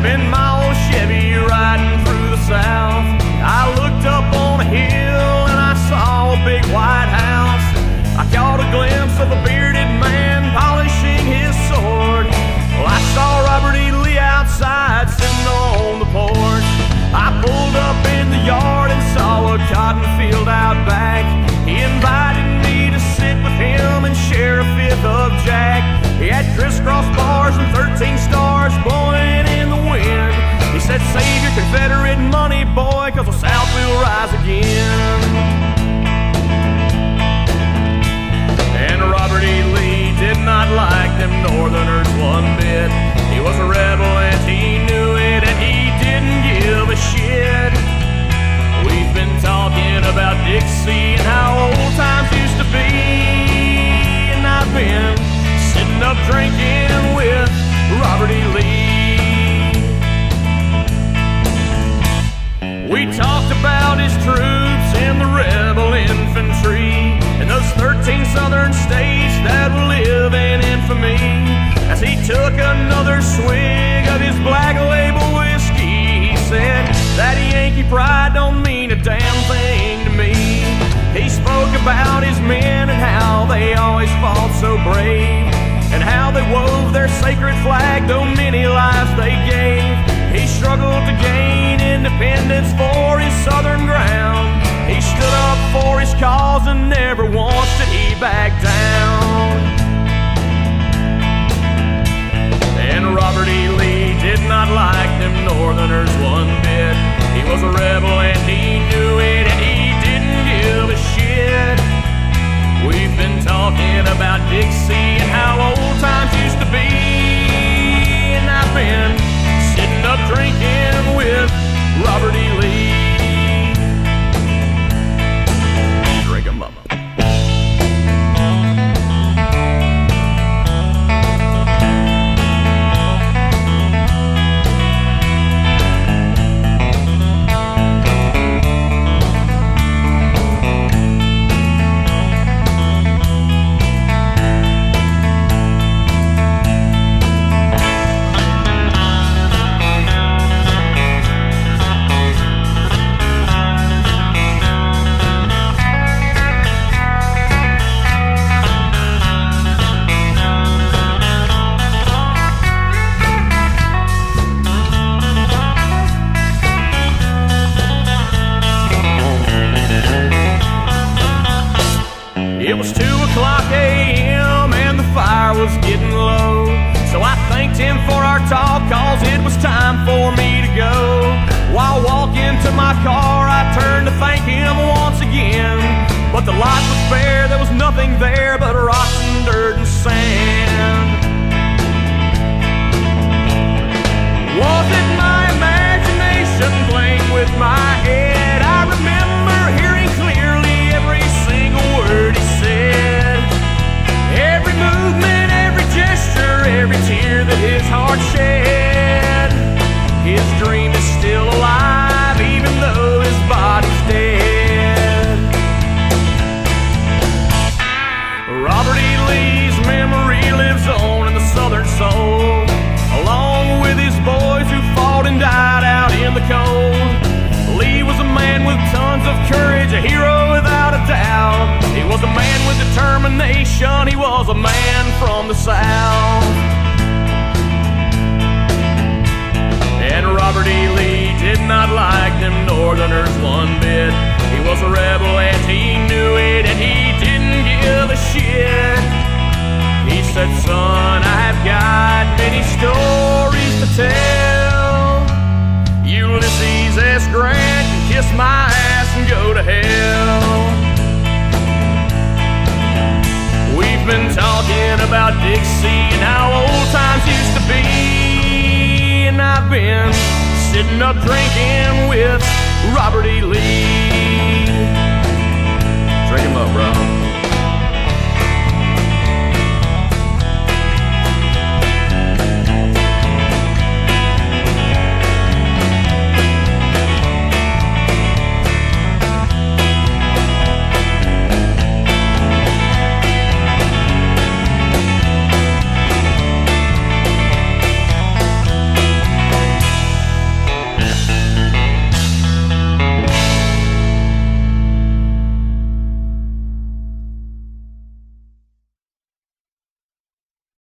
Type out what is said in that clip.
In my old Chevy riding through the South, I looked up on a hill and I saw a big white house. I caught a glimpse of a bearded man polishing his sword. Well, I saw Robert E. Lee outside sitting on the porch. I pulled up in the yard and saw a cotton field out back. He invited me to sit with him and share a fifth of Jack. He had crisscross bars and 13 stars blowing in the wind. He said, save your Confederate money, boy, 'cause the South will rise again. And Robert E. Lee did not like them Northerners one bit. He was a rebel and he knew it, and he didn't give a shit. We've been talking about Dixie and how old times used to be, and I've been sitting up drinking with Robert E. Lee. We talked about his troops and the rebel infantry and those 13 southern states that will live in infamy. As he took another swig of his Black Label whiskey, he said, that Yankee pride don't mean a damn thing to me. He spoke about his men and how they always fought so brave, and how they wove their sacred flag, though many lives they gave. He struggled to gain independence for his southern ground. He stood up for his cause and never once did he back down. And Robert E. Lee did not like them Northerners one bit. He was a rebel and he knew it, and he didn't give a shit. We've been talking about Dixie and how old times used to be, and I've been sitting up drinking with Robert E. Lee. Drink 'em up. It was 2 o'clock a.m. and the fire was getting low, so I thanked him for our talk, 'cause it was time for me to go. While walking to my car, I turned to thank him once again, but the lot was bare, there was nothing there but rocks and dirt and sand. Was it my imagination playing with my head? I remember hearing clearly every single word he said. Every movement, every gesture, every tear that his heart shed. His dream is still alive, even though his body's dead. Robert E. Lee's memory lives on in the Southern soul, along with his boys who fought and died out in the cold. Lee was a man with tons of courage, a hero without a doubt. He was a man with determination, he was a man from the South. And Robert E. Lee did not like them Northerners one bit. He was a rebel and he knew it, and he didn't give a shit. He said, son, I've got many stories to tell. Ulysses S. Grant can kiss my ass and go to hell. We've been talking about Dixie and how old times used to be, and I've been sitting up drinking with